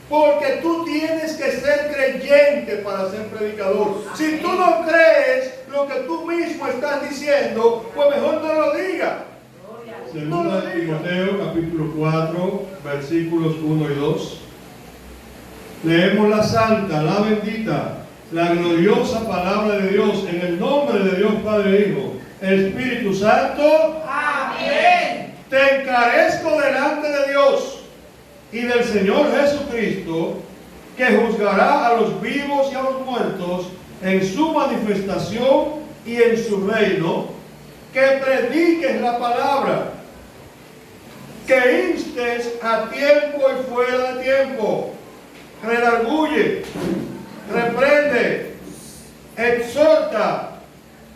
Porque tú tienes que ser creyente para ser predicador. Si tú no crees lo que tú mismo estás diciendo, pues mejor no lo digas. Segunda de Timoteo, capítulo 4, versículos 1 y 2. Leemos la santa, la bendita, la gloriosa palabra de Dios, en el nombre de Dios Padre e Hijo, Espíritu Santo. Amén. Te encarezco delante de Dios y del Señor Jesucristo, que juzgará a los vivos y a los muertos en su manifestación y en su reino, que prediques la palabra, que instes a tiempo y fuera de tiempo, redarguye, reprende, exhorta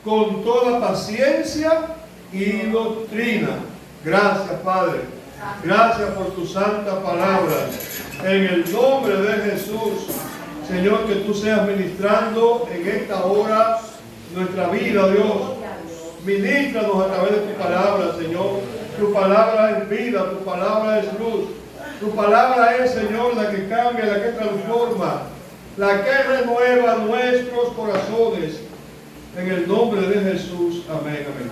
con toda paciencia y doctrina. Gracias, Padre. Gracias por tu santa palabra. En el nombre de Jesús, Señor, que tú seas ministrando en esta hora nuestra vida, Dios. Ministranos a través de tu palabra, Señor. Tu palabra es vida, tu palabra es luz. Tu palabra es, Señor, la que cambia, la que transforma, la que renueva nuestros corazones. En el nombre de Jesús. Amén, amén.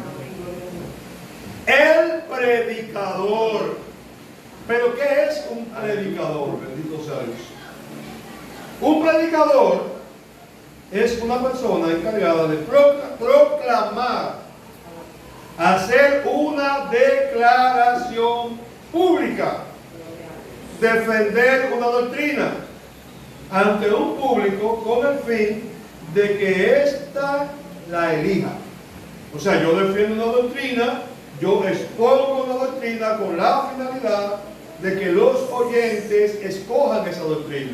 El predicador. ¿Pero qué es un predicador? Bendito sea Dios. Un predicador es una persona encargada de proclamar, hacer una declaración pública, defender una doctrina ante un público con el fin de que ésta la elija. O sea, yo defiendo una doctrina, yo expongo una doctrina con la finalidad de que los oyentes escojan esa doctrina.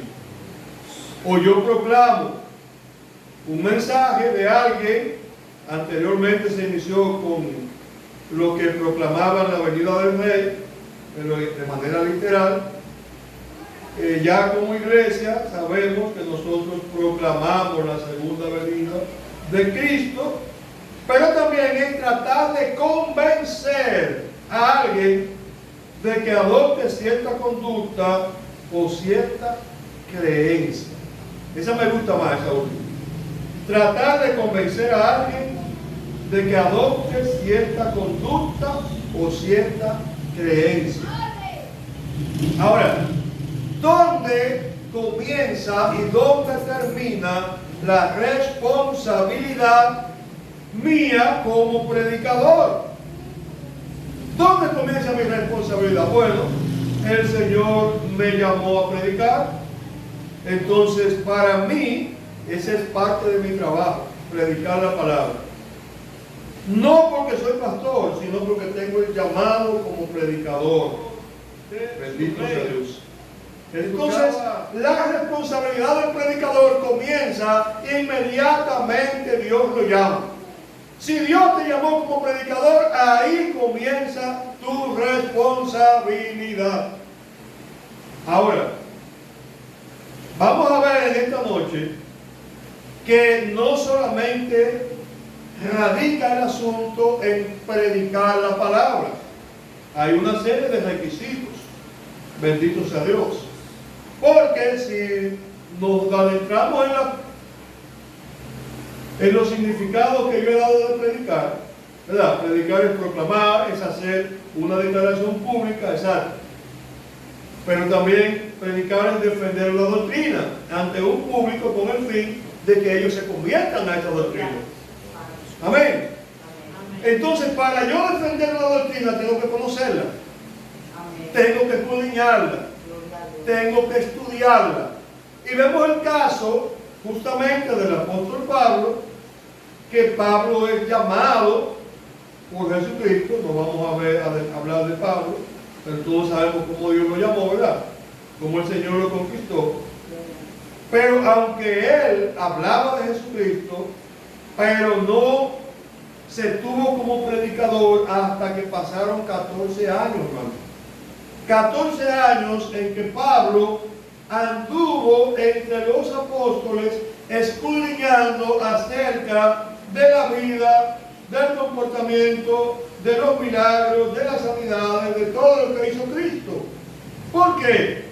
O yo proclamo un mensaje de alguien. Anteriormente se inició con lo que proclamaban la venida del Rey, pero de manera literal. Ya como iglesia sabemos que nosotros proclamamos la segunda venida de Cristo, pero también es tratar de convencer a alguien de que adopte cierta conducta o cierta creencia. Esa me gusta más, esa última. Tratar de convencer a alguien de que adopte cierta conducta o cierta creencia. Ahora, ¿dónde comienza y dónde termina la responsabilidad mía como predicador? ¿Dónde comienza mi responsabilidad? Bueno, el Señor me llamó a predicar. Entonces, para mí, esa es parte de mi trabajo, predicar la palabra. No porque soy pastor, sino porque tengo el llamado como predicador. Bendito sea Dios. Entonces, la responsabilidad del predicador comienza inmediatamente Dios lo llama. Si Dios te llamó como predicador, ahí comienza tu responsabilidad. Ahora, vamos a ver en esta noche que no solamente radica el asunto en predicar la palabra. Hay una serie de requisitos. Bendito sea Dios. Porque si nos adentramos en los significados que yo he dado de predicar, ¿verdad? Predicar es proclamar, es hacer una declaración pública, exacto. Pero también predicar es defender la doctrina ante un público con el fin de que ellos se conviertan a esa doctrina. Amén. Entonces, para yo defender la doctrina, tengo que conocerla. Tengo que escudriñarla. Tengo que estudiarla. Y vemos el caso justamente del apóstol Pablo, que Pablo es llamado por Jesucristo. No vamos a hablar de Pablo, pero todos sabemos cómo Dios lo llamó, ¿verdad? Cómo el Señor lo conquistó. Pero aunque él hablaba de Jesucristo, pero no se tuvo como predicador hasta que pasaron 14 años, hermano. 14 años en que Pablo anduvo entre los apóstoles escudriñando acerca de la vida, del comportamiento, de los milagros, de las sanidades, de todo lo que hizo Cristo. ¿Por qué?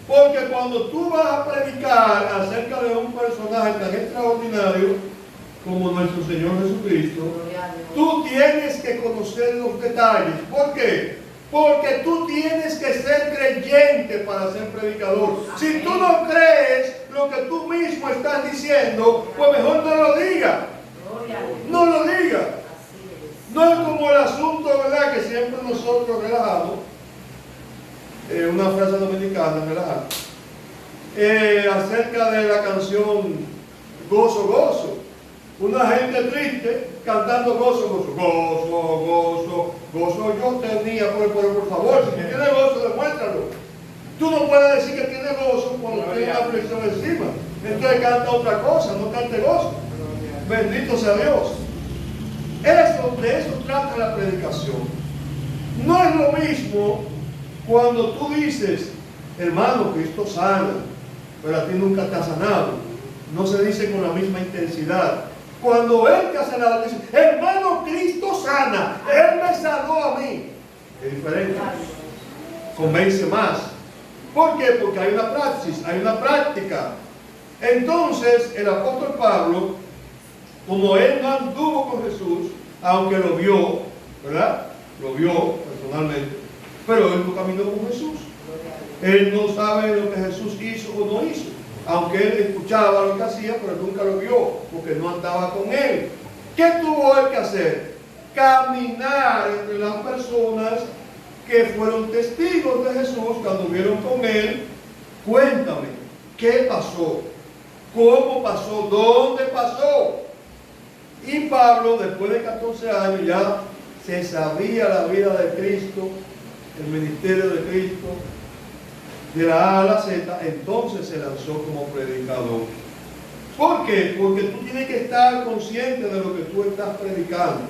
Porque cuando tú vas a predicar acerca de un personaje tan extraordinario como nuestro Señor Jesucristo, tú tienes que conocer los detalles. ¿Por qué? Porque tú tienes que ser creyente para ser predicador. Si tú no crees lo que tú mismo estás diciendo, pues mejor no lo digas. No lo digas. No es como el asunto, ¿verdad?, que siempre nosotros relajamos. Una frase dominicana, relajada. Acerca de la canción Gozo, Gozo. Una gente triste cantando gozo, gozo, gozo, gozo, gozo. Yo tenía, por favor, si tienes gozo, demuéstralo. Tú no puedes decir que tienes gozo cuando tienes una aflicción encima. Entonces canta otra cosa, no cante gozo. Bendito sea Dios. De eso trata la predicación. No es lo mismo cuando tú dices, hermano, Cristo sana, pero a ti nunca te ha sanado. No se dice con la misma intensidad. Cuando Él te ha sanado, dice, hermano, Cristo sana, Él me sanó a mí. Es diferente. Convence más. ¿Por qué? Porque hay una praxis, hay una práctica. Entonces, el apóstol Pablo, como él no anduvo con Jesús, aunque lo vio, ¿verdad? Lo vio personalmente, pero él no caminó con Jesús. Él no sabe lo que Jesús hizo o no hizo. Aunque él escuchaba lo que hacía, pero nunca lo vio, porque no andaba con él. ¿Qué tuvo él que hacer? Caminar entre las personas que fueron testigos de Jesús cuando vieron con él. Cuéntame, ¿qué pasó? ¿Cómo pasó? ¿Dónde pasó? Y Pablo, después de 14 años, ya se sabía la vida de Cristo, el ministerio de Cristo, de la A a la Z, entonces se lanzó como predicador. ¿Por qué? Porque tú tienes que estar consciente de lo que tú estás predicando.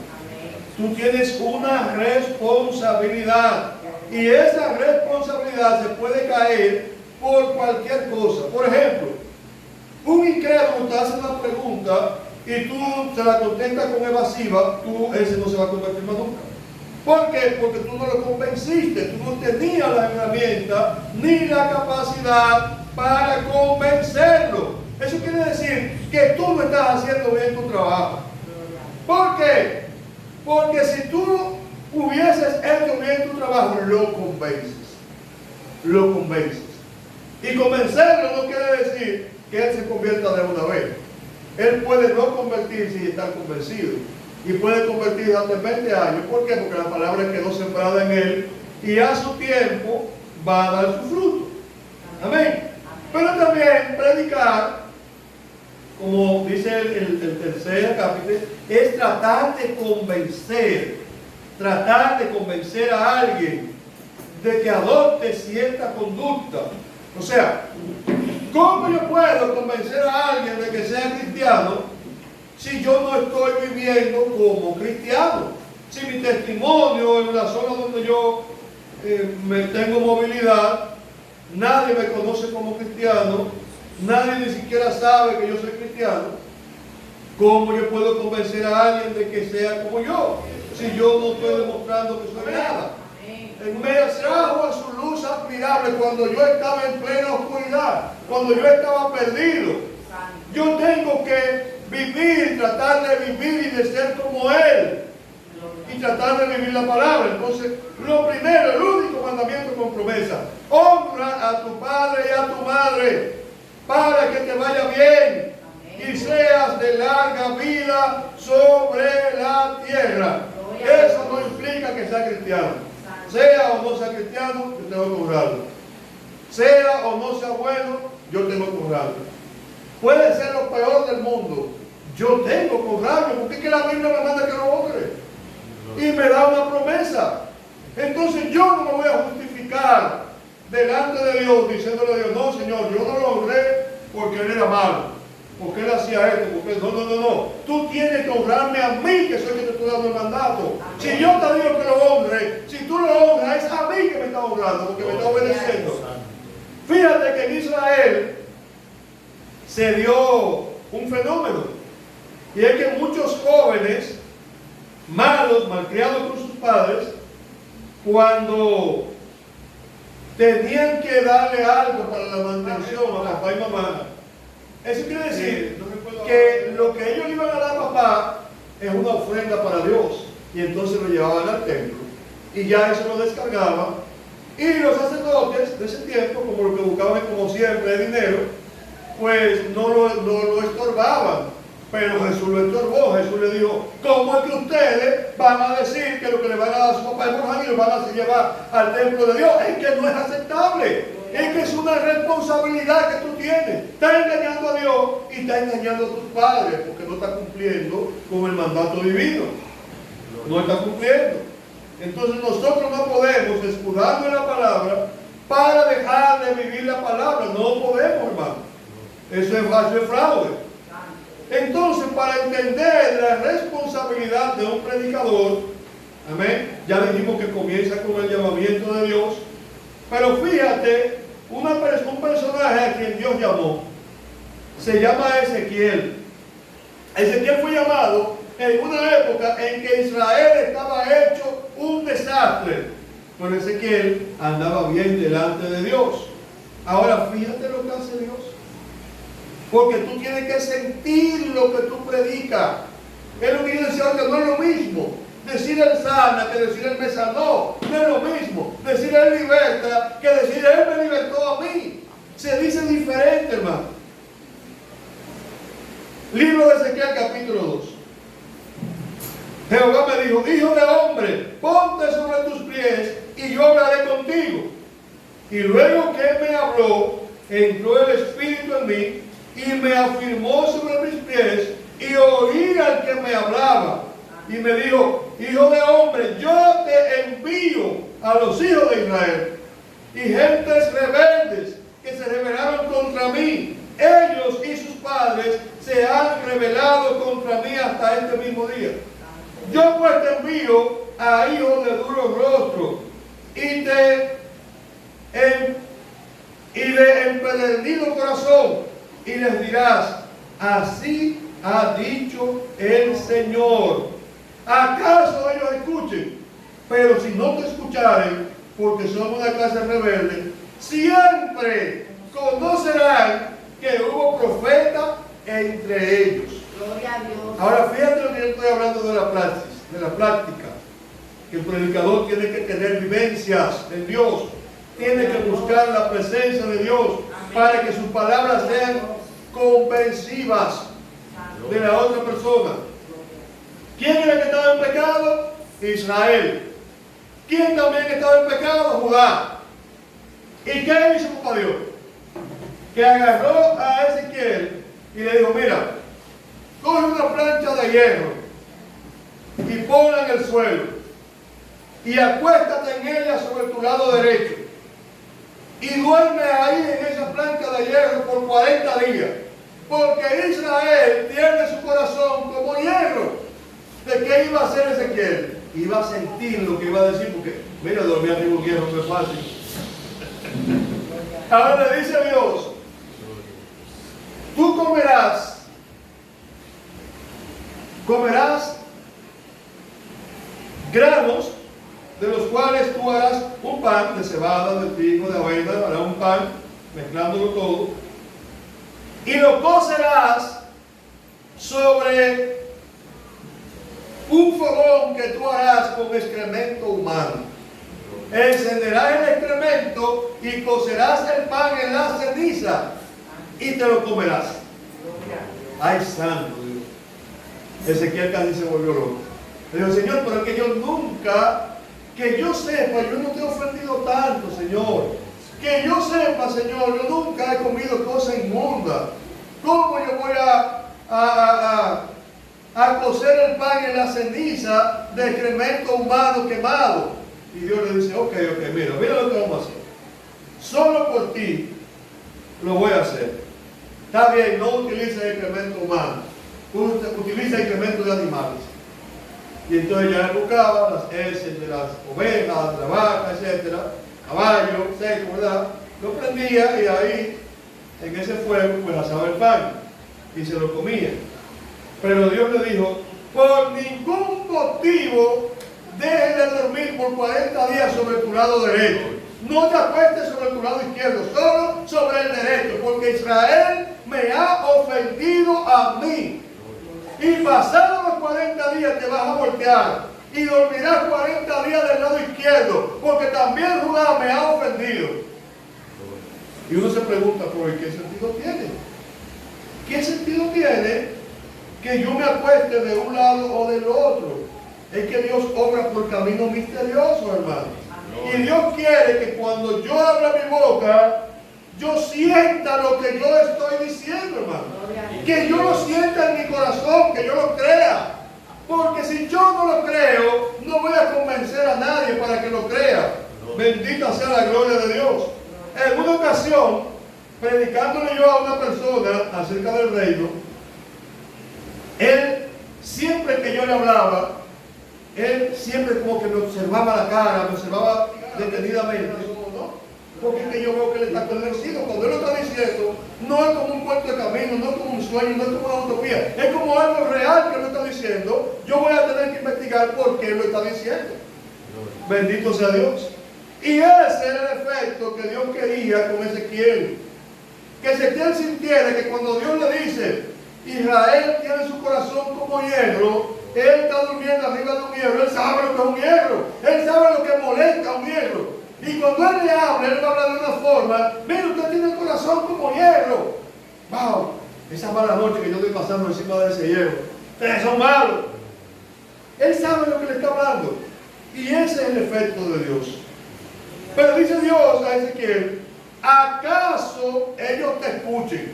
Tú tienes una responsabilidad, y esa responsabilidad se puede caer por cualquier cosa. Por ejemplo, un incrédulo te hace una pregunta y tú se la contestas con evasiva, ese no se va a convertir más nunca. ¿Por qué? Porque tú no lo convenciste, tú no tenías la herramienta ni la capacidad para convencerlo. Eso quiere decir que tú no estás haciendo bien tu trabajo. ¿Por qué? Porque si tú hubieses hecho bien tu trabajo, lo convences. Lo convences. Y convencerlo no quiere decir que él se convierta de una vez. Él puede no convertirse y estar convencido. Y puede convertirse hasta en 20 años. ¿Por qué? Porque la palabra quedó sembrada en él y a su tiempo va a dar su fruto. Amén. Pero también predicar, como dice el tercer acápite, es tratar de convencer a alguien de que adopte cierta conducta. O sea, ¿cómo yo puedo convencer a alguien de que sea cristiano si yo no estoy viviendo como cristiano? Si mi testimonio en la zona donde yo me tengo movilidad, nadie me conoce como cristiano, nadie ni siquiera sabe que yo soy cristiano, ¿cómo yo puedo convencer a alguien de que sea como yo? Si yo no estoy demostrando que soy nada. Me trajo a su luz admirable cuando yo estaba en plena oscuridad, cuando yo estaba perdido. Yo tengo que vivir, tratar de vivir y de ser como Él. Y tratar de vivir la palabra. Entonces, lo primero, el único mandamiento con promesa: honra a tu padre y a tu madre para que te vaya bien y seas de larga vida sobre la tierra. Eso no implica que sea cristiano. Sea o no sea cristiano, yo tengo que honrarlo. Sea o no sea bueno, yo tengo que honrarlo. Puede ser lo peor del mundo, yo tengo que honrarlo, porque es que la Biblia me manda que lo honre. Y me da una promesa. Entonces yo no me voy a justificar delante de Dios diciéndole a Dios: no, Señor, yo no lo honré porque Él era malo, porque Él hacía esto, porque no. Tú tienes que honrarme a mí, que soy el que te estoy dando el mandato. Si yo te digo que lo honre, si tú lo honras, es a mí que me está honrando, porque me está obedeciendo. Fíjate que en Israel se dio un fenómeno, y es que muchos jóvenes malos, malcriados por sus padres, cuando tenían que darle algo para la mantención a papá y mamá. Eso quiere decir que lo que ellos le iban a dar a papá es una ofrenda para Dios. Y entonces lo llevaban al templo. Y ya eso lo descargaban. Y los sacerdotes de ese tiempo, como lo que buscaban como siempre el dinero, pues no lo estorbaban. Pero Jesús lo estorbó. Jesús le dijo: ¿cómo es que ustedes van a decir que lo que le van a dar a su papá es morjal y lo van a llevar al templo de Dios? Es que no es aceptable. Es que es una responsabilidad que tú tienes. Estás engañando a Dios y estás engañando a tus padres, porque no estás cumpliendo con el mandato divino. No estás cumpliendo. Entonces nosotros no podemos escudarnos en la palabra para dejar de vivir la palabra. No podemos, hermano. Eso es fraude. Entonces, para entender la responsabilidad de un predicador, amén, ya dijimos que comienza con el llamamiento de Dios, pero fíjate, un personaje a quien Dios llamó, se llama Ezequiel. Ezequiel fue llamado en una época en que Israel estaba hecho un desastre, pero Ezequiel andaba bien delante de Dios. Ahora, fíjate lo que hace Dios. Porque tú tienes que sentir lo que tú predicas. Es lo que yo decía ahorita, no es lo mismo decir Él sana que decir Él me sanó. No es lo mismo decir Él liberta que decir Él me libertó a mí. Se dice diferente, hermano. Libro de Ezequiel, capítulo 2. Jehová me dijo: hijo de hombre, ponte sobre tus pies y yo hablaré contigo. Y luego que Él me habló, entró el Espíritu en mí y me afirmó sobre mis pies, y oí al que me hablaba. Y me dijo: hijo de hombre, yo te envío a los hijos de Israel, y gentes rebeldes que se rebelaron contra mí. Ellos y sus padres se han rebelado contra mí hasta este mismo día. Yo pues te envío a hijos de duro rostro y de empedernido corazón, y les dirás: así ha dicho el Señor. ¿Acaso ellos escuchen? Pero si no te escucharen, porque son una clase rebelde, siempre conocerán que hubo profeta entre ellos. Gloria a Dios. Ahora fíjate lo que yo estoy hablando de la práctica. Que el predicador tiene que tener vivencias en Dios. Tiene que buscar la presencia de Dios para que sus palabras sean comprensivas de la otra persona. ¿Quién era el que estaba en pecado? Israel. ¿Quién también estaba en pecado? Judá. ¿Y qué hizo papá Dios? Que agarró a Ezequiel y le dijo: mira, coge una plancha de hierro y ponla en el suelo y acuéstate en ella sobre tu lado derecho y duerme ahí en esa plancha de hierro por 40 días, porque Israel tiene su corazón como hierro. ¿De qué iba a hacer Ezequiel? Iba a sentir lo que iba a decir, porque mira, dormir arriba un hierro no es fácil. Ahora le dice Dios: tú comerás granos, de los cuales tú harás un pan de cebada, de trigo, de avena, harás un pan, mezclándolo todo, y lo cocerás sobre un fogón que tú harás con excremento humano. Encenderás el excremento y cocerás el pan en la ceniza y te lo comerás. Ay, santo Dios. Ezequiel casi se volvió loco. Le dijo: Señor, pero es que yo nunca, que yo sepa, yo no te he ofendido tanto, Señor. Que yo sepa, Señor, yo nunca he comido cosas inmundas. ¿Cómo yo voy a cocer el pan en la ceniza de excremento humano quemado? Y Dios le dice: ok, mira lo que vamos a hacer. Solo por ti lo voy a hacer. Está bien, no utiliza excremento humano, utiliza excremento de animales. Y entonces ya él buscaba las heces de las ovejas, de la vaca, etcétera, caballo, seco, ¿verdad? Lo prendía y ahí, en ese fuego, pues asaba el pan y se lo comía. Pero Dios le dijo: por ningún motivo dejes de dormir por 40 días sobre tu lado derecho. no te acuestes sobre tu lado izquierdo, solo sobre el derecho, porque Israel me ha ofendido a mí. Y pasados los 40 días te vas a voltear y dormirás 40 días del lado izquierdo, porque también Judá me ha ofendido. Y uno se pregunta, ¿por qué sentido tiene? ¿Qué sentido tiene que yo me acueste de un lado o del otro? Es que Dios obra por caminos misteriosos, hermano. Y Dios quiere que cuando yo abra mi boca, yo sienta lo que yo estoy diciendo, hermano. Que yo lo sienta en mi corazón, que yo lo crea. Porque si yo no lo creo, no voy a convencer a nadie para que lo crea. Bendita sea la gloria de Dios. En una ocasión, predicándole yo a una persona acerca del reino, él, siempre que yo le hablaba, él siempre como que me observaba la cara, me observaba detenidamente, ¿no? Porque es que yo veo que él está convencido. Cuando él lo está diciendo, no es como un cuento de camino, no es como un sueño, no es como una utopía, es como algo real que él lo está diciendo. Yo voy a tener que investigar por qué él lo está diciendo. Bendito sea Dios. Y ese era el efecto que Dios quería con Ezequiel. Que Ezequiel sintiera que cuando Dios le dice, Israel tiene su corazón como hierro, él está durmiendo arriba de un hierro, él sabe lo que es un hierro, él sabe lo que molesta a un hierro. Y cuando él le habla, él va a hablar de una forma, mira, usted tiene el corazón como hierro. Wow, esa mala noche que yo estoy pasando encima de ese hierro, ustedes son malos. Él sabe lo que le está hablando. Y ese es el efecto de Dios. Pero dice Dios a Ezequiel, ¿acaso ellos te escuchen?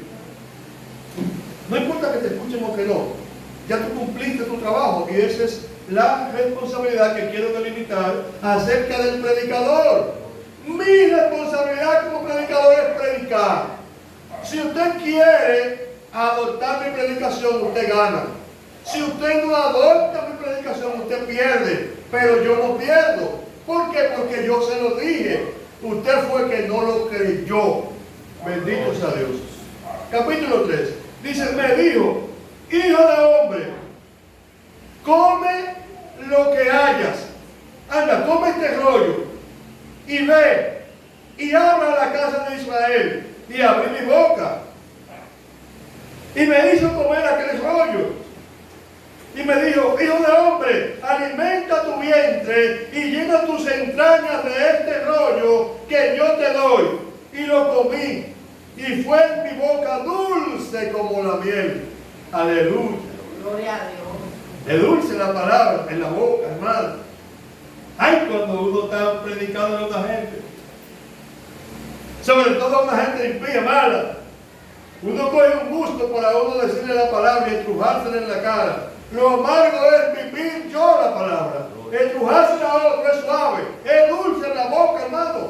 No importa que te escuchen o que no. Ya tú cumpliste tu trabajo y esa es la responsabilidad que quiero delimitar acerca del predicador. Mi responsabilidad como predicador es predicar. Si usted quiere adoptar mi predicación, usted gana. Si usted no adopta mi predicación, usted pierde. Pero yo no pierdo. ¿Por qué? Porque yo se lo dije. Usted fue que no lo creyó. Bendito sea Dios. Capítulo 3. Dice, me dijo, hijo de hombre, come lo que hayas. Anda, come este rollo. Y ve, y habla a la casa de Israel. Y abrí mi boca. Y me hizo comer aquel rollo. Y me dijo, hijo de hombre, alimenta tu vientre y llena tus entrañas de este rollo que yo te doy. Y lo comí. Y fue en mi boca dulce como la miel. Aleluya. Gloria a Dios. Es dulce la palabra en la boca, hermano. Ay, cuando uno está predicando a otra gente. Sobre todo a una gente impía, mala. Uno coge un gusto para uno decirle la palabra y estrujársela en la cara. Lo amargo es vivir yo la palabra. Estrujársela a otro es suave. Es dulce en la boca, hermano.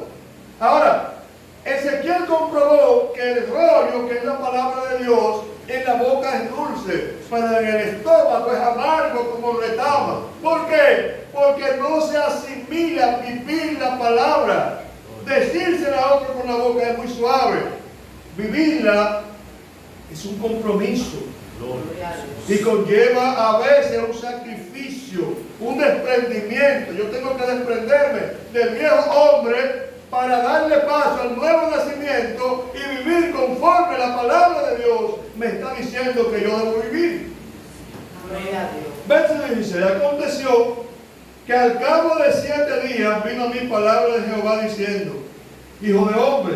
Ahora, Ezequiel comprobó que el rollo, que es la palabra de Dios, en la boca es dulce, pero en el estómago es amargo como retama. ¿Por qué? Porque no se asimila vivir la palabra. Decírsela a otro con la boca es muy suave. Vivirla es un compromiso. Y conlleva a veces un sacrificio, un desprendimiento. Yo tengo que desprenderme del viejo hombre para darle paso al nuevo nacimiento y vivir conforme la palabra de Dios me está diciendo que yo debo vivir. Verso 16. Aconteció que al cabo de 7 días vino a mí palabra de Jehová diciendo, hijo de hombre,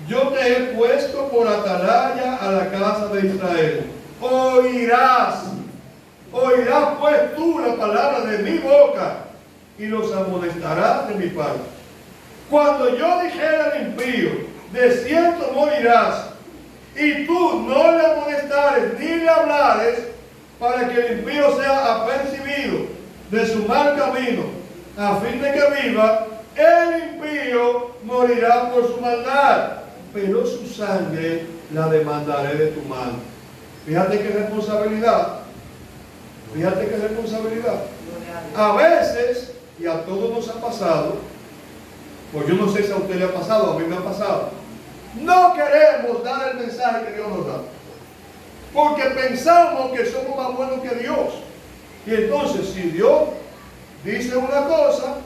yo te he puesto por atalaya a la casa de Israel. Oirás pues tú la palabra de mi boca y los amonestarás de mi parte. Cuando yo dijera al impío, de cierto morirás, y tú no le amonestares ni le hablares, para que el impío sea apercibido de su mal camino, a fin de que viva, el impío morirá por su maldad, pero su sangre la demandaré de tu mano. Fíjate qué responsabilidad. Fíjate qué responsabilidad. A veces, y a todos nos ha pasado, pues yo no sé si a usted le ha pasado, a mí me ha pasado, no queremos dar el mensaje que Dios nos da. Porque pensamos que somos más buenos que Dios. Y entonces, si Dios dice una cosa,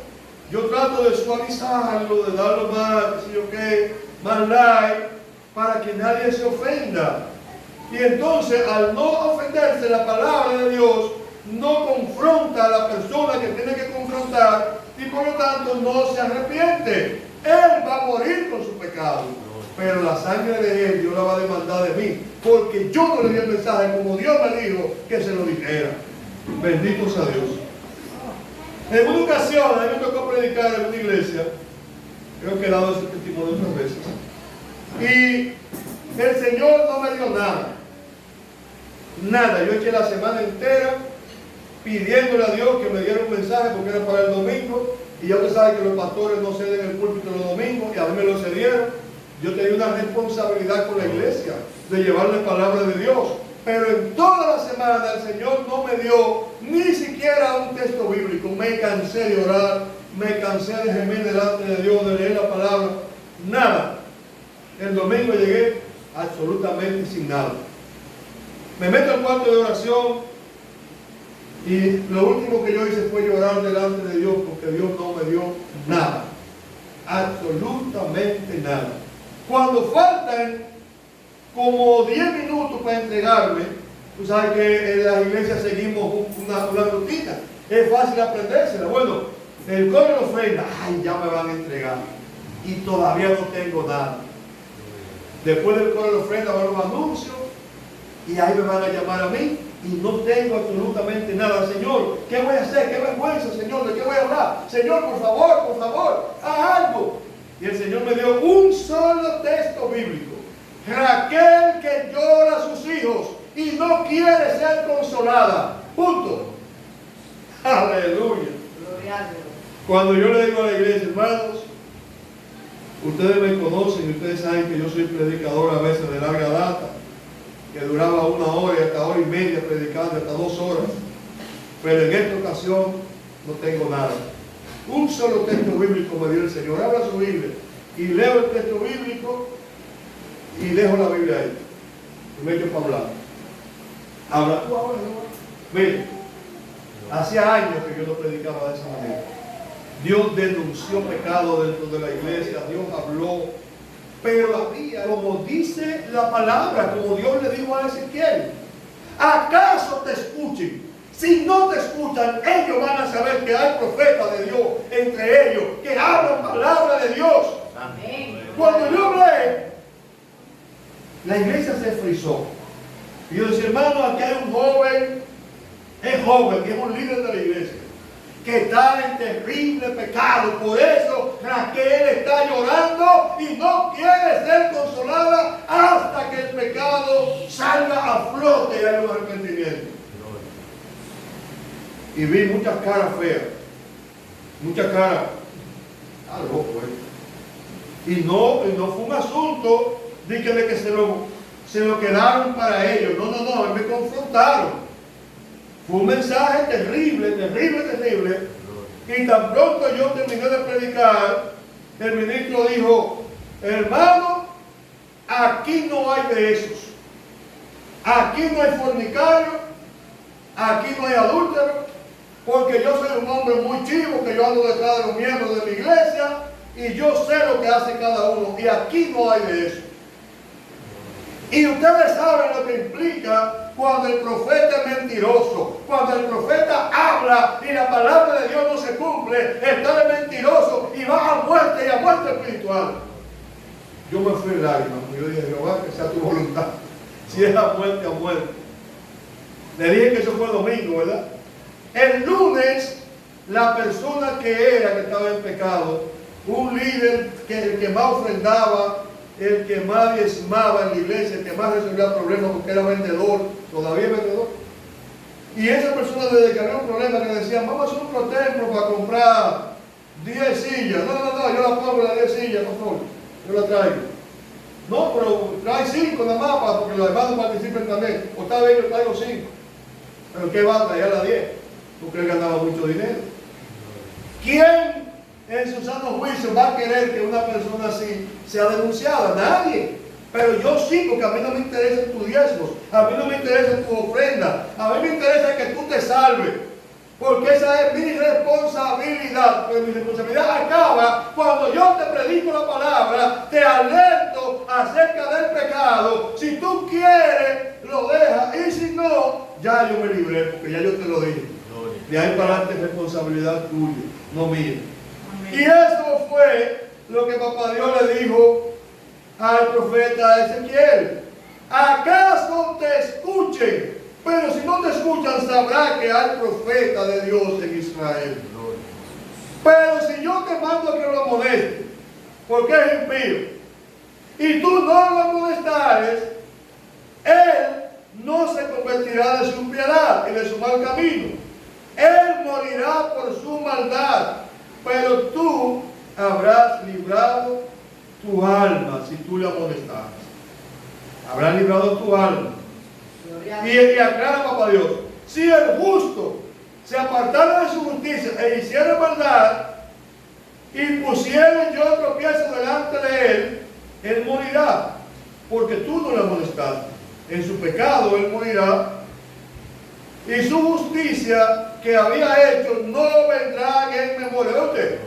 yo trato de suavizarlo, de darlo más, qué sé yo qué, más light, para que nadie se ofenda. Y entonces, al no ofenderse, la palabra de Dios no confronta a la persona que tiene que confrontar y por lo tanto no se arrepiente. Él va a morir con su pecado, pero la sangre de él Dios la va a demandar de mí, porque yo no le di el mensaje como Dios me dijo que se lo dijera. Bendito sea Dios. En una ocasión, a mí me tocó predicar en una iglesia, creo que he dado ese testimonio otras veces, y el Señor no me dio nada. Nada, yo eché la semana entera pidiéndole a Dios que me diera un mensaje porque era para el domingo, y ya usted sabe que los pastores no ceden el púlpito los domingos, y a mí me lo cedieron. Yo tenía una responsabilidad con la iglesia de llevarle palabra de Dios, pero en toda la semana el Señor no me dio ni siquiera un texto bíblico. Me cansé de orar, me cansé de gemir delante de Dios, de leer la palabra, nada. El domingo llegué absolutamente sin nada. Me meto al cuarto de oración y lo último que yo hice fue llorar delante de Dios porque Dios no me dio nada, absolutamente nada. Cuando faltan como 10 minutos para entregarme, tú sabes que en las iglesias seguimos una rutina, es fácil aprendérsela. Bueno, el coro de la ofrenda, ay, ya me van a entregar y todavía no tengo nada. Después del coro de la ofrenda van los anuncios y ahí me van a llamar a mí y no tengo absolutamente nada. Señor, ¿qué voy a hacer? ¿Qué vergüenza, Señor? ¿De qué voy a hablar? Señor, por favor, haz algo. Y el Señor me dio un solo texto bíblico. Raquel que llora a sus hijos y no quiere ser consolada. Punto. Aleluya. Cuando yo le digo a la iglesia, hermanos, ustedes me conocen y ustedes saben que yo soy predicador a veces de larga data, que duraba 1 hora y hasta 1 hora y media predicando, hasta 2 horas. Pero en esta ocasión no tengo nada. Un solo texto bíblico me dio el Señor. Abra su Biblia y leo el texto bíblico y dejo la Biblia ahí. Y me echo para hablar. Habla tú ahora, ¿no? Mire, hacía años que yo no predicaba de esa manera. Dios denunció pecado dentro de la iglesia, Dios habló, pero como dice la palabra, como Dios le dijo a Ezequiel, ¿acaso te escuchen? Si no te escuchan, ellos van a saber que hay profetas de Dios entre ellos, que hablan palabra de Dios. Amén. Cuando yo hablé, la iglesia se frizó. Y yo decía, hermano, aquí hay un joven, es joven, que es un líder de la iglesia, que está en terrible pecado. Por eso Raquel está llorando y no quiere ser consolada hasta que el pecado salga a flote y haya un arrepentimiento. Y vi muchas caras feas, muchas caras, loco, y no fue un asunto de que se lo quedaron para ellos. No, me confrontaron. Fue un mensaje terrible. Y tan pronto yo terminé de predicar, el ministro dijo, hermano, aquí no hay de esos. Aquí no hay fornicario, aquí no hay adúltero, porque yo soy un hombre muy chivo, que yo ando detrás de los miembros de mi iglesia y yo sé lo que hace cada uno, y aquí no hay de eso. Y ustedes saben lo que implica cuando el profeta es mentiroso, cuando el profeta habla y la palabra de Dios no se cumple, está de mentiroso y va a muerte y a muerte espiritual. Yo me fui en lágrimas, yo dije, Jehová, que sea tu voluntad, si es a muerte, a muerte. Le dije que eso fue domingo, ¿verdad? El lunes, la persona que estaba en pecado, un líder el que más ofrendaba, el que más diezmaba en la iglesia, el que más resolvía problemas porque era vendedor, todavía es vendedor. Y esa persona, desde que había un problema, le decían, vamos a hacer un templo para comprar 10 sillas. No, yo la pongo las 10 sillas, por favor, yo la traigo. No, pero trae 5 nada más porque los hermanos participen también. O tal vez yo traigo 5. Pero ¿qué va a traer a las 10? Porque él ganaba mucho dinero. ¿Quién en su sano juicio va a querer que una persona así sea denunciada? Nadie. Pero yo sí, porque a mí no me interesan tus diezmos, a mí no me interesa tu ofrenda, a mí me interesa que tú te salves. Porque esa es mi responsabilidad. Pero mi responsabilidad acaba cuando yo te predico la palabra, te alerto acerca del pecado. Si tú quieres, lo dejas. Y si no, ya yo me libré, porque ya yo te lo dije. De ahí para adelante es responsabilidad tuya, no mía. Y eso fue lo que Papá Dios le dijo al profeta Ezequiel. ¿Acaso te escuchen? Pero si no te escuchan, sabrá que hay profeta de Dios en Israel. Pero si yo te mando a que lo amonestes, porque es impío, y tú no lo amonestares, él no se convertirá de su impiedad y de su mal camino. Él morirá por su maldad, pero tú habrás librado tu alma si tú le amonestares. Habrás librado tu alma. Y aclara Papá Dios, si el justo se apartara de su justicia e hiciera maldad y pusiera yo tropiezo delante de él, él morirá, porque tú no le amonestaste. En su pecado él morirá, y su justicia que había hecho no vendrá en memoria. ¿Usted?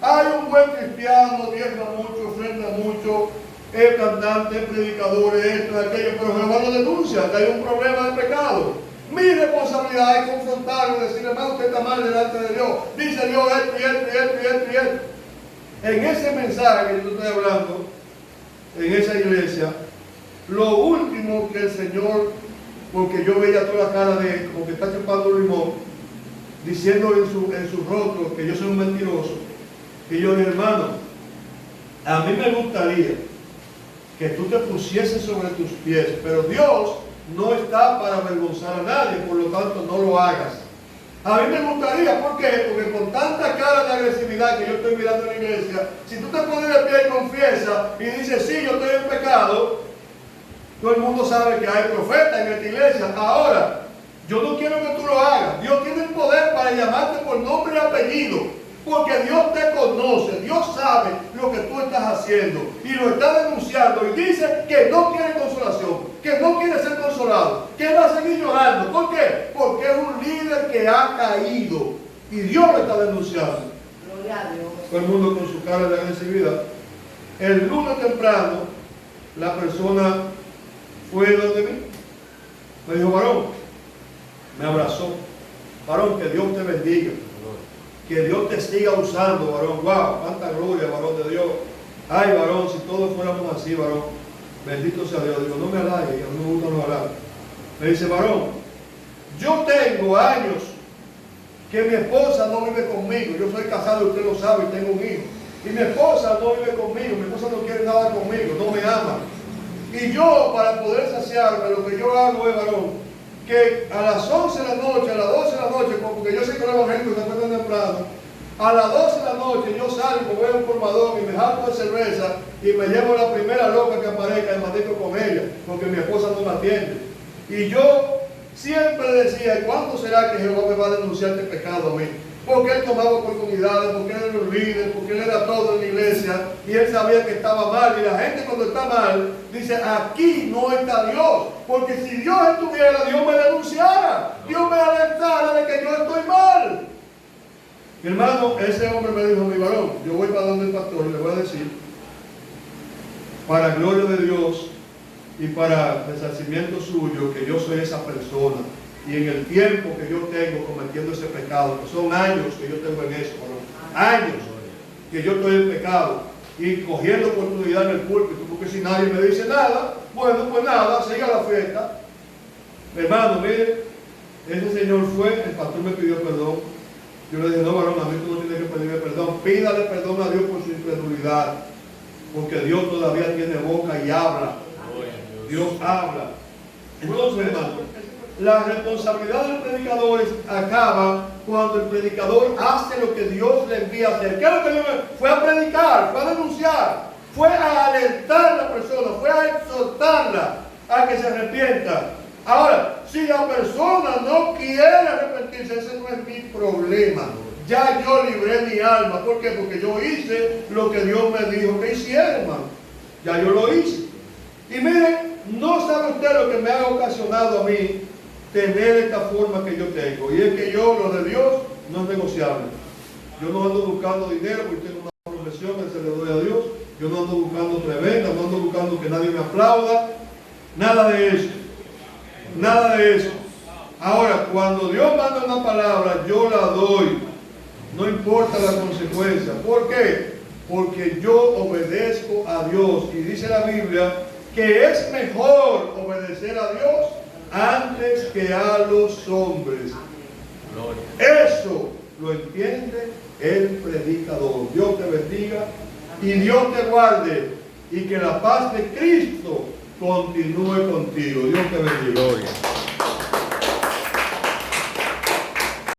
Hay un buen cristiano, diezma mucho, ofrenda mucho, es cantante, es predicador, es esto, es aquello, pero Jehová lo denuncia, que hay un problema de pecado. Mi responsabilidad es confrontarlo y decirle, hermano, usted está mal delante de Dios. Dice Dios esto y esto y esto y esto y esto. En ese mensaje que yo estoy hablando, en esa iglesia, lo último que el Señor, porque yo veía toda la cara de él, como que está chupando limón, diciendo en su rostro que yo soy un mentiroso, y yo dije, hermano, a mí me gustaría que tú te pusieses sobre tus pies, pero Dios no está para avergonzar a nadie, por lo tanto no lo hagas. A mí me gustaría, ¿por qué? Porque con tanta cara de agresividad que yo estoy mirando en la iglesia, si tú te pones de pie y confiesas y dices, sí, yo estoy en pecado, todo el mundo sabe que hay profetas en esta iglesia. Ahora, yo no quiero que tú lo hagas. Dios tiene el poder para llamarte por nombre y apellido. Porque Dios te conoce, Dios sabe lo que tú estás haciendo y lo está denunciando y dice que no quiere consolación, que no quiere ser consolado, que va a seguir llorando. ¿Por qué? Porque es un líder que ha caído y Dios lo está denunciando. Gloria a Dios. Todo el mundo con su cara de agresividad. El lunes temprano, la persona fue donde mí, me dijo, varón, me abrazó, varón, que Dios te bendiga. Que Dios te siga usando, varón. Wow, cuánta gloria, varón de Dios. Ay, varón, si todos fuéramos así, varón. Bendito sea Dios. Digo, no me halague, que a mí me gusta no hablar. Me dice, varón, yo tengo años que mi esposa no vive conmigo. Yo soy casado, usted lo sabe, y tengo un hijo. Y mi esposa no vive conmigo. Mi esposa no quiere nada conmigo, no me ama. Y yo, para poder saciarme, lo que yo hago es, varón, que a las 11 de la noche, a las 12 de la noche, porque yo sé que los evangélicos se acuerdan temprano, a las 12 de la noche yo salgo, voy a un colmadón y me jalo de cerveza y me llevo la primera loca que aparezca y me dedico con ella, porque mi esposa no me atiende. Y yo siempre decía, ¿cuándo será que Jehová me va a denunciar este pecado a mí? Porque él tomaba oportunidades, porque él era un líder, porque él era todo en la iglesia y él sabía que estaba mal. Y la gente cuando está mal dice, aquí no está Dios, porque si Dios estuviera, Dios me denunciara, Dios me alertara de que yo estoy mal. Mi hermano, ese hombre me dijo, mi varón, yo voy para donde el pastor y le voy a decir, para gloria de Dios y para resarcimiento suyo, que yo soy esa persona. Y en el tiempo que yo tengo cometiendo ese pecado, que son años que yo tengo en eso, años que yo estoy en pecado y cogiendo oportunidad en el púlpito, porque si nadie me dice nada, bueno, pues nada, siga la fiesta. Hermano, mire, ese señor fue, el pastor me pidió perdón. Yo le dije, no, varón, a mí tú no tienes que pedirme perdón. Pídale perdón a Dios por su incredulidad, porque Dios todavía tiene boca y habla. Dios habla. Entonces, hermano, la responsabilidad del predicador acaba cuando el predicador hace lo que Dios le envía a hacer. ¿Qué es lo que Dios fue a predicar? Fue a denunciar, fue a alentar a la persona, fue a exhortarla a que se arrepienta. Ahora, si la persona no quiere arrepentirse, ese no es mi problema. Ya yo libré mi alma. ¿Por qué? Porque yo hice lo que Dios me dijo que hiciera, hermano. Ya yo lo hice. Y miren, no sabe usted lo que me ha ocasionado a mí tener esta forma que yo tengo. Y es que yo, lo de Dios, no es negociable. Yo no ando buscando dinero porque tengo una profesión que se le doy a Dios. Yo no ando buscando prebenda, no ando buscando que nadie me aplauda. Nada de eso. Nada de eso. Ahora, cuando Dios manda una palabra, yo la doy. No importa la consecuencia. ¿Por qué? Porque yo obedezco a Dios. Y dice la Biblia que es mejor obedecer a Dios antes que a los hombres. Eso lo entiende el predicador. Dios te bendiga y Dios te guarde. Y que la paz de Cristo continúe contigo. Dios te bendiga. Gloria.